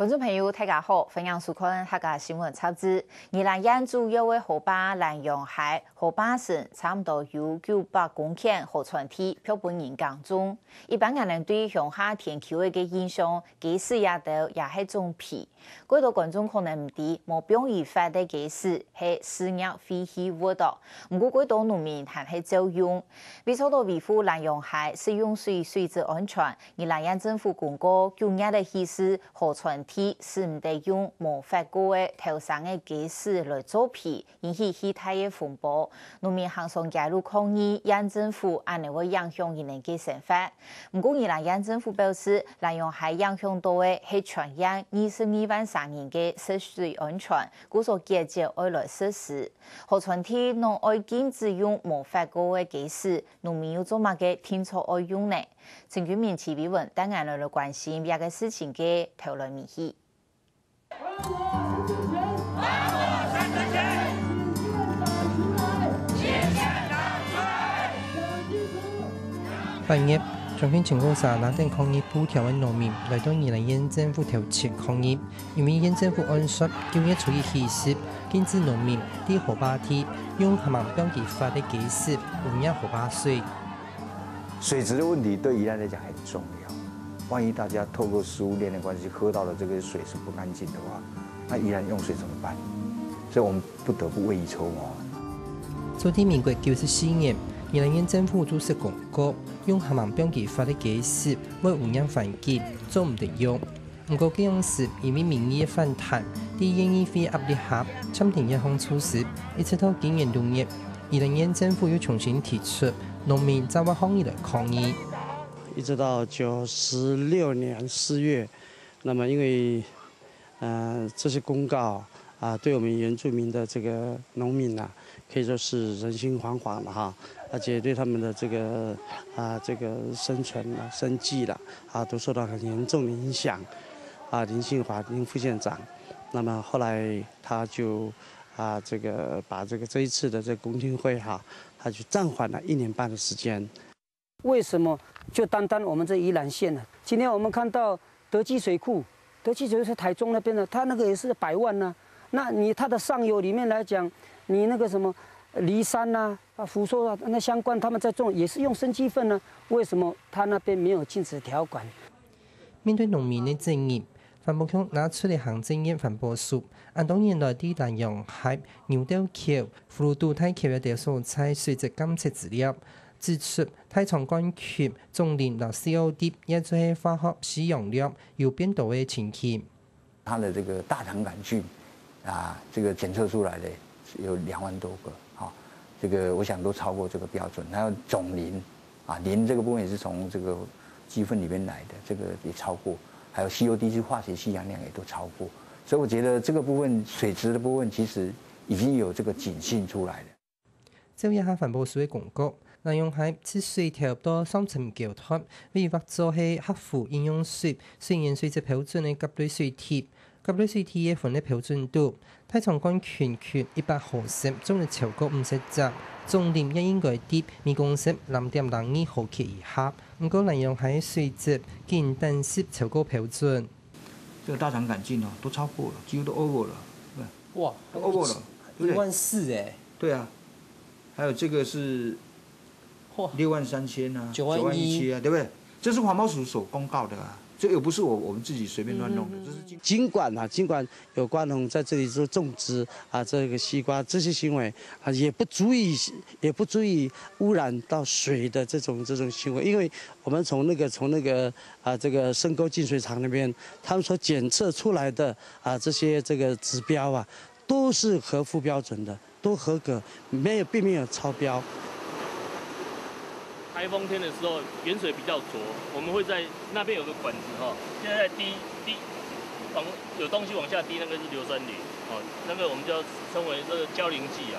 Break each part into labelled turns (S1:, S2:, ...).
S1: 观众朋友，大家好，欢迎收看客家新闻插枝。2021主要为河坝南洋海河坝省差不多有900公顷河川地漂本人耕种。一般人对乡下天气的印象，几时也都也是种皮。许多观众可能唔知，毛病易发的几时是施药废弃物的。不过，许多农民还是照用。为做到维护南洋海使用水质安全，2021政府公告9月的起始河川地是唔得用无法过的头上的基石来做皮，引起气态的风波。农民行上街路抗议，让政府安尼会影响伊哋嘅生活。不过，2021政府表示，南洋海影响到的是全县22万3人嘅食水安全，故所解决爱来实施。河川地侬爱禁止用无法过的基石，农民要做乜嘅天错爱用呢？陈居民齐比文等下来关心呢个事情嘅讨论面细。
S2: 8月，重庆情况下，那等抗议布条的农民来到2021政府头前抗议，因为县政府按说9月初一起始禁止农民在河坝地用他们标记法的基石污染河坝水。
S3: 水质的问题对宜兰来讲很重要。万一大家透过食物链的关系喝到的这个水是不干净的话，那宜兰用水怎么办？所以我们不得不未雨绸缪。
S2: 早在民国94年，2021政府注释公告，用他们标记法的基石为污染环境，做唔得用。不过这样时，因为民意的反弹，在县议会压力下，签订一项措施，一直到今年6月，2021政府又重新提出。农民在外抗议的抗议，
S4: 一直到96年4月，那么因为这些公告对我们原住民的这个农民可以说是人心惶惶的哈，而且对他们的这个生存生计都受到很严重的影响林信华林副县长，那么后来他就把这一次的这个公听会他就暂缓了1年半的时间。
S5: 为什么就单我们这宜兰县呢？今天我们看到德基水库是台中那边的，它那个也是100万呢。那它的上游里面来讲，你那个什么梨山福寿那相关他们在种也是用生鸡粪呢，为什么他那边没有禁止条款？
S2: 面对农民的争议，环保局拿出了行政院环保署，按多年来的南洋海、牛斗橋、葫芦渡大橋的所採水質監測資料，指出太長管區種林和 COD 也就是化學使用量有變多的情形。
S3: 它的这个大肠杆菌这个检测出来的有2万多个这个我想都超过这个标准。还有种磷磷这个部分也是从这个鸡粪里面来的，这个也超过。还有 COD 是化学吸氧量也都超过，所以我觉得这个部分水质的部分其实已经有这个警讯出来了。
S2: 照一下环保署的公告，南洋海治水条多3,900套，为或做係合乎飲用水、水源水質標準的甲類水體。甲類水體嘅分類標準度，太長管全100毫升，總率超過50隻。重點也應該跌每公升0.02毫克以下。不過南洋海水質竟但是超過標準。
S6: 这个大肠杆菌都超過了，幾乎都 over 了，對，
S2: 哇
S6: ，over 了
S2: ，14000哎。
S6: 对啊，还有这个是6300091700对不对？这是环保署所公告的这又不是我们自己随便乱弄的，这是
S4: 尽管有关农在这里做种植这个西瓜这些行为也不足以污染到水的这种行为，因为我们从那个这个深沟净水厂那边，他们所检测出来的这些这个指标都是合乎标准的，都合格，并没有超标。
S7: 台风天的时候，远水比较浊，我们会在那边有个管子现在在滴有东西往下滴，那个是硫酸铝那个我们就称为这个胶磷剂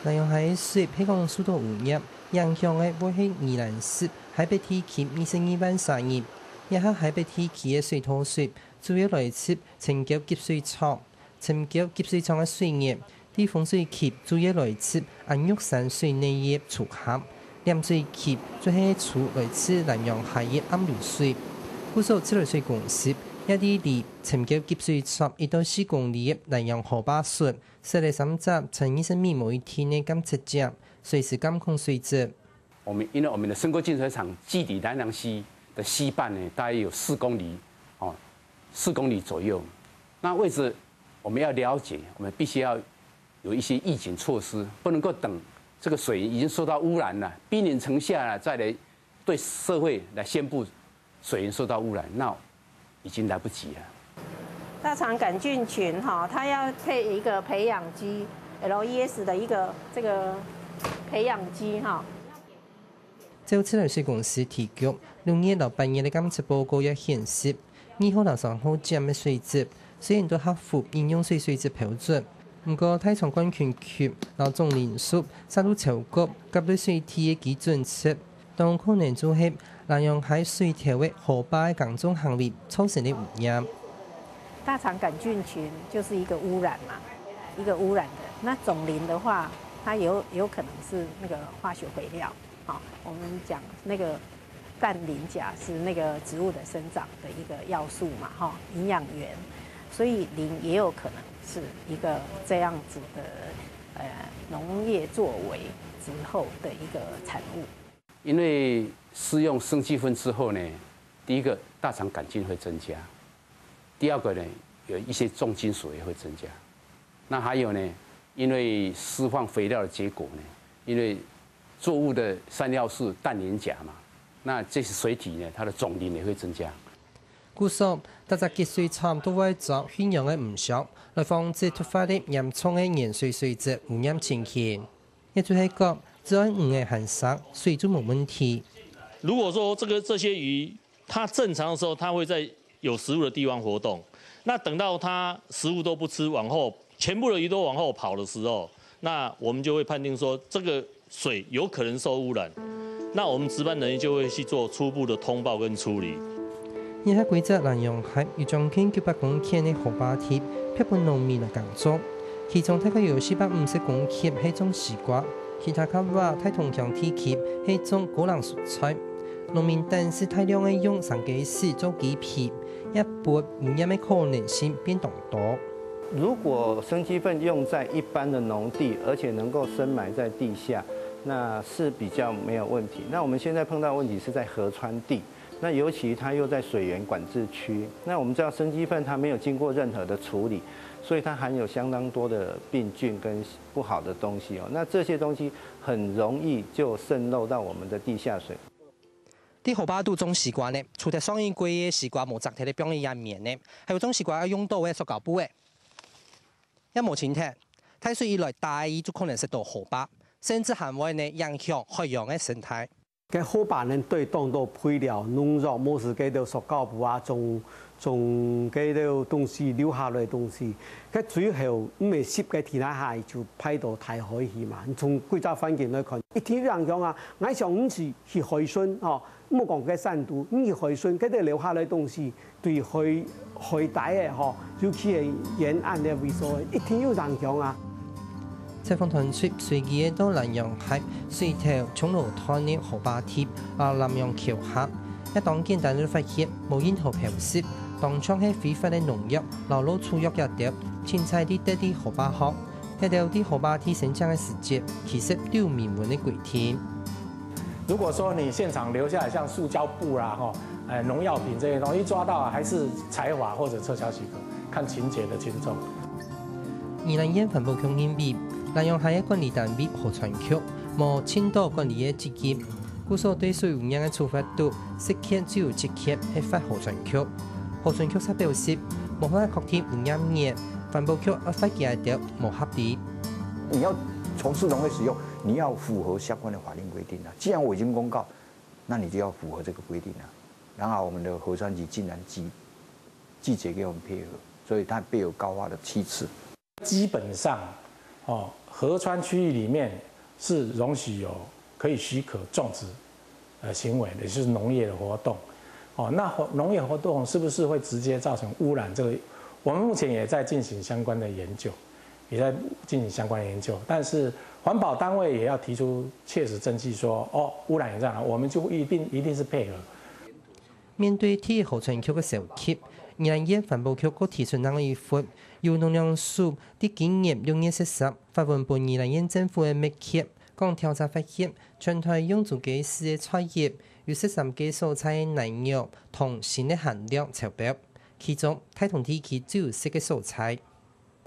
S2: 南洋海水被讲受到污染，影響嘅會係宜蘭市海北地區22萬3人，也係海北地區嘅水土水主要來自青礁集水廠，青礁集水廠嘅水源，啲風水區主要來自安玉山水內嘅處峽。鹽水區最係處來自南洋海嘅暗流水，故所自來水公司一啲離沉橋集水廠1到4公里嘅南洋河壩水，設立3隻陳醫生密每天嘅監測站，隨時監控水質。
S8: 因为我们的深沟净水厂距离南洋溪的西半呢，大约有4公里，4公里左右。那位置我们要了解，我们必须要有一些预警措施，不能够等这个水已经受到污染了，兵临城下了，再来对社会来宣布水源受到污染，那已经来不及了。
S9: 大肠杆菌群它要配一个培养基 LES 的一个这个培养基
S2: 照七流水公司提供6月到8月嘅監測報告也顯示，2號到3號站嘅水質雖然都合乎飲用水水質標準，不過太倉管圈區到總連數實都超過甲類水體嘅基準值，當可能就係南洋海水調嘅河壩嘅耕種行為造成的污染。
S9: 大腸杆菌群就是一個污染嘛，一個污染的。那總磷的話，它有可能是那個化學肥料。我們講那個氮磷鉀是那個植物的生長的一個要素嘛，營養源，所以磷也有可能是一個這樣子的農業作為之後的一個產物。
S8: 因為施用生氣分之後呢，第一個大腸杆菌會增加，第二個呢有一些重金屬也會增加，那還有呢，因為釋放肥料的結果呢，因為作物的三料是氮磷鉀嘛，那這些水體呢，它的總磷也會增加。
S2: 故所，大隻集水廠都會做宣揚嘅唔少，來防止突發的嚴重嘅鹽水水質污染情形。亦就係講，只要5個含生，水就冇問題。
S7: 如果說這些魚，它正常的時候，它會在有食物的地方活動。那等到它食物都不吃，往後全部的魚都往後跑的時候，那我們就會判定說，這個水有可能受污染，那我們值班人員就會去做初步的通報跟處理。
S2: 而喺貴州南洋海有將近900公頃嘅河壩地，批判農民嚟耕種，其中大概有450公頃係種絲瓜，其他嘅話太同樣地區係種果欄蔬菜。農民但是大量嘅用生雞屎做雞皮，一般污染嘅可能性變動多。
S10: 如果生雞糞用在一般的農地，而且能夠深埋在地下，那是比較沒有問題。那我們現在碰到問題是在河川地，那尤其它又在水源管制區。那我們知道生雞糞它沒有經過任何的處理，所以它含有相當多的病菌跟不好的東西那這些東西很容易就滲漏到我們的地下水。
S2: 啲河壩度種絲瓜呢，除咗上一季嘅絲瓜冇摘體嘅表面入面呢，係有種絲瓜用到嘅塑膠布嘅。一冇前提，太水以來大意就可能食到河壩，甚至還會呢影響海洋嘅生態。
S11: 嘅河壩呢對當到配料農藥，冇是嗰啲塑膠布種嗰啲東西留下來嘅東西，佢最後唔係攝嘅填下下就批到大海去嘛。從貴州環境來看，一天人講啊，我上唔是去海鮮冇講嘅散毒，唔去海鮮嗰啲留下來嘅東西對海底嘅尤其係沿岸嘅位所，一天有人講啊。
S2: 採訪團出隨機到南洋海水頭松露灘嘅河壩貼南洋橋下，一檔簡單嘅發現冇任何標識，當場係非法嘅農藥流露出藥一碟，前菜啲得啲河壩殼，一條啲河壩貼生長嘅時節，其實都明文嘅規定。
S12: 如果說你現場留下來像塑膠布啦、農藥品這些東西抓到，還是裁罰或者撤銷許可，看情節的輕重。
S2: 2001環保局認為，南洋海嘅管理單位河川局冇簽到管理嘅資金，故所對水污染嘅處罰度，涉及只有直接係罰河川局。河川局則表示，無法確定污染源，環保局要罰嘅一條冇合理。
S3: 你要從事農業使用，你要符合相關的法令規定啊。既然我已經公告，那你就要符合這個規定啊。然後我們的河川局竟然季節給我們配合，所以它備有高壓的7次。
S12: 基本上，河川區域裡面是容許有可以許可種植行為的，就是農業的活動。那農業活動是不是會直接造成污染？這個我們目前也在進行相關的研究。但是環保單位也要提出切實證據說，污染有這樣，我們就一定是配合。
S2: 面对铁河川区嘅受襲，2021環保局提出兩個議法，由農糧署喺今年6月10日發文本2021政府嘅密揭，講調查發現，全台養殖雞絲嘅菜葉有13基蔬菜內容同鋅嘅含量超標，其中台東地區只有10個蔬菜。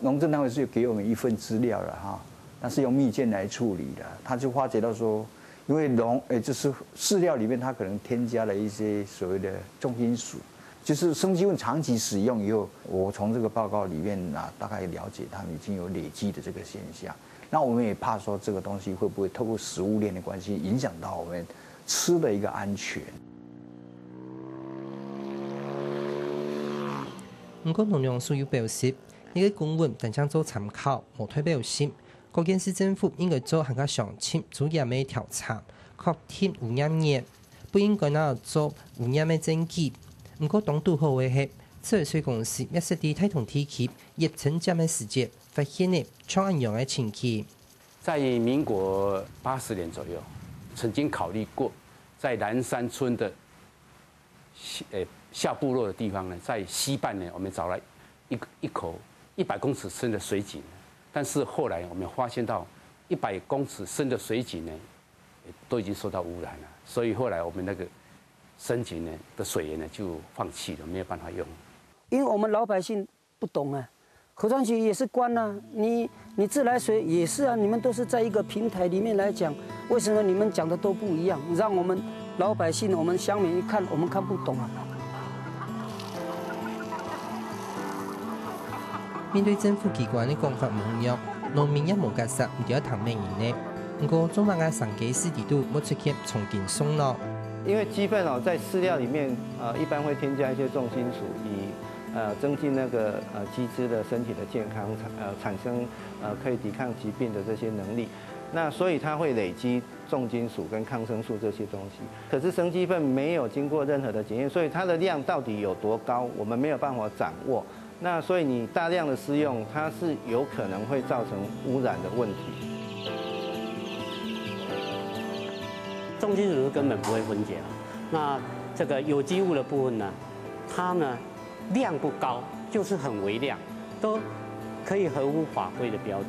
S3: 農政單位是有給我們一份資料了哈，那是用密件來處理的，他就發覺到說，因為就是飼料裡面它可能添加了一些所謂的重金屬，就是生雞糞長期使用以後，我從這個報告裡面大概了解他們已經有累積的這個現象，那我們也怕說這個東西會不會透過食物鏈的關係影響到我們吃的一個安全。
S2: 不過農糧署有表示，呢個公文僅將做參考，無推表示。各縣市政府應該做更加詳細、專業嘅調查，確定污染源，不應該拿做污染嘅證據。不過當都好嘅係，自來水公司一直喺台東地區疫情減嘅時節，發現嘅像一樣嘅情形。
S8: 在民國80年左右，曾經考慮過，在南山村的下部落的地方呢，在西半呢，我們找了一口100公尺深的水井。但是後來我們發現到100公尺深的水井呢，都已經受到污染了，所以後來我們那個深井呢的水源呢就放棄了，沒有辦法用。
S5: 因為我們老百姓不懂啊，河川局也是官啊，你自來水也是啊，你們都是在一個平台裡面來講，為什麼你們講的都不一樣？讓我們老百姓、我們鄉民一看，我們看不懂啊。
S2: 面對政府機關的講法無用，農民也無解釋唔要談咩嘢呢？不過中華嘅生雞絲地度冇出現重建鬆咯。
S10: 因為雞糞在飼料裡面一般會添加一些重金屬，以增進那個雞隻的身體的健康，產生可以抵抗疾病的這些能力。那所以它會累積重金屬跟抗生素這些東西。可是生雞糞沒有經過任何的檢驗，所以它的量到底有多高，我們沒有辦法掌握。那所以你大量的施用，它是有可能會造成污染的問題。
S13: 重金屬是根本不會分解了。那這個有機物的部分呢，它呢量不高，就是很微量，都可以合乎法規的標準。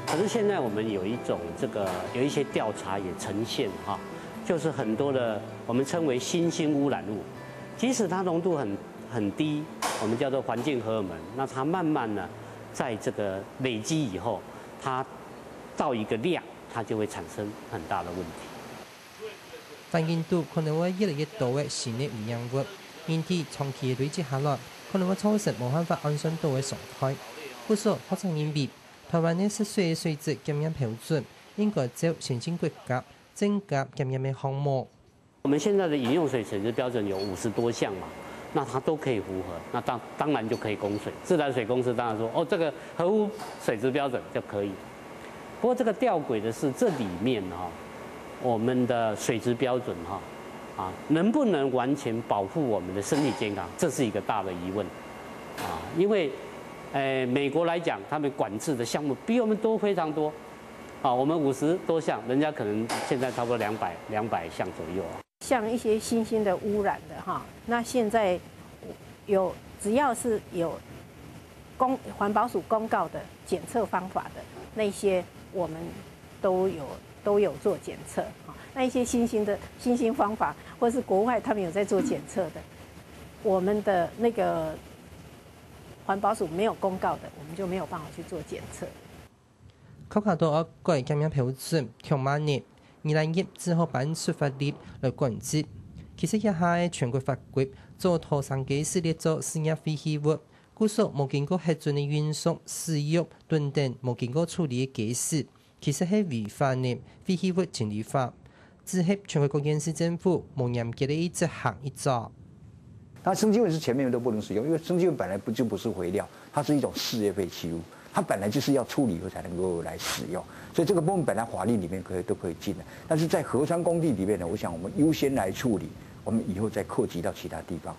S13: 可是現在我們有一些調查也呈現哈，就是很多的我們稱為新興污染物，即使它濃度很低，我們叫做環境荷爾蒙，那它慢慢呢，在這個累積以後，它到一個量，它就會產生很大的問題。
S2: 但印度可能會越來越多嘅新嘅污染物，因此長期累積下來，可能會造成無辦法安全到嘅狀態。故所學者認為，台灣嘅食水水質檢驗標準應該照先進國家增加檢驗嘅項目。
S13: 我們現在的飲用水水質標準有50多項嘛。那它都可以符合，那當然就可以供水。自來水公司當然說，哦，這個合乎水質標準就可以。不過這個弔詭的是，這裡面我們的水質標準能不能完全保護我們的身體健康，這是一個大的疑問。因為美國來講，他們管制的項目比我們多非常多。我們50多項，人家可能現在差不多200項左右。
S9: 像一些新興的污染的哈，那現在只要是有環保署公告的檢測方法的那些，我們都有做檢測哈。那一些新興方法，或是國外他們有在做檢測的，我們的那個環保署沒有公告的，我們就沒有辦法去做檢測。
S2: 考慮到改檢驗標準條碼呢，2021之後辦出法律來管制。其實一下全國法規做拖生雞絲列作施壓廢棄物，故所冇經過核准的運送、使用、燉等冇經過處理的雞絲，其實係違反呢廢棄物清理法。只係全國各縣市政府冇嚴格的一直行一做。
S3: 那生雞糞是前面都不能使用，因為生雞糞本來就不是肥料，它是一種事業廢棄物。它本來就是要處理以後才能夠來使用，所以這個部分本來法律裡面都可以進的，但是在河川工地裡面呢，我想我們優先來處理，我們以後再擴及到其他地方。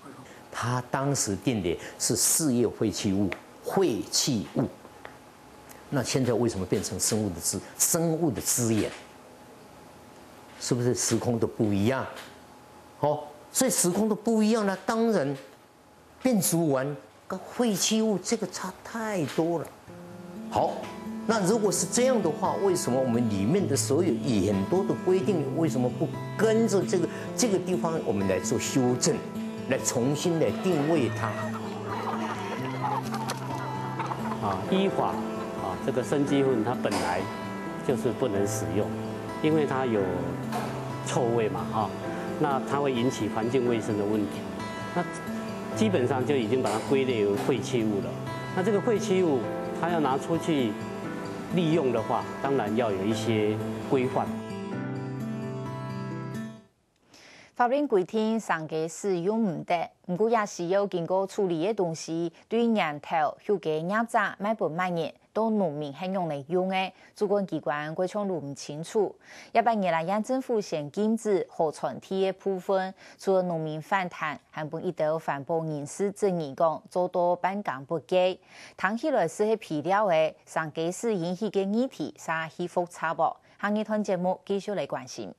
S14: 他當時定的是事業廢棄物，那現在為什麼變成生物的資源？是不是時空都不一樣？所以时空都不一样了。当然，变族烷跟废弃物这个差太多了。好，那如果是这样的话，为什么我们里面的所有很多的规定，为什么不跟着这个地方我们来做修正，来重新来定位它？
S13: 依法这个生鸡粪它本来就是不能使用，因为它有臭味嘛那它会引起环境卫生的问题。那基本上就已经把它归类为废弃物了。那这个废弃物它要拿出去利用的话，当然要有一些规范。
S1: 法令规定上架使用唔得，不过也是有经过处理的东西，对年头休假业者买不买嘢，都农民很用来用的。主管机关规唱路唔清楚，一般年来让政府先禁止河川体的部分，除了农民反弹，还本一道环保人士争议讲做到办公不给，谈起来是皮料的，上架时引起嘅议题，啥稀复差不？下一段节目继续来关心。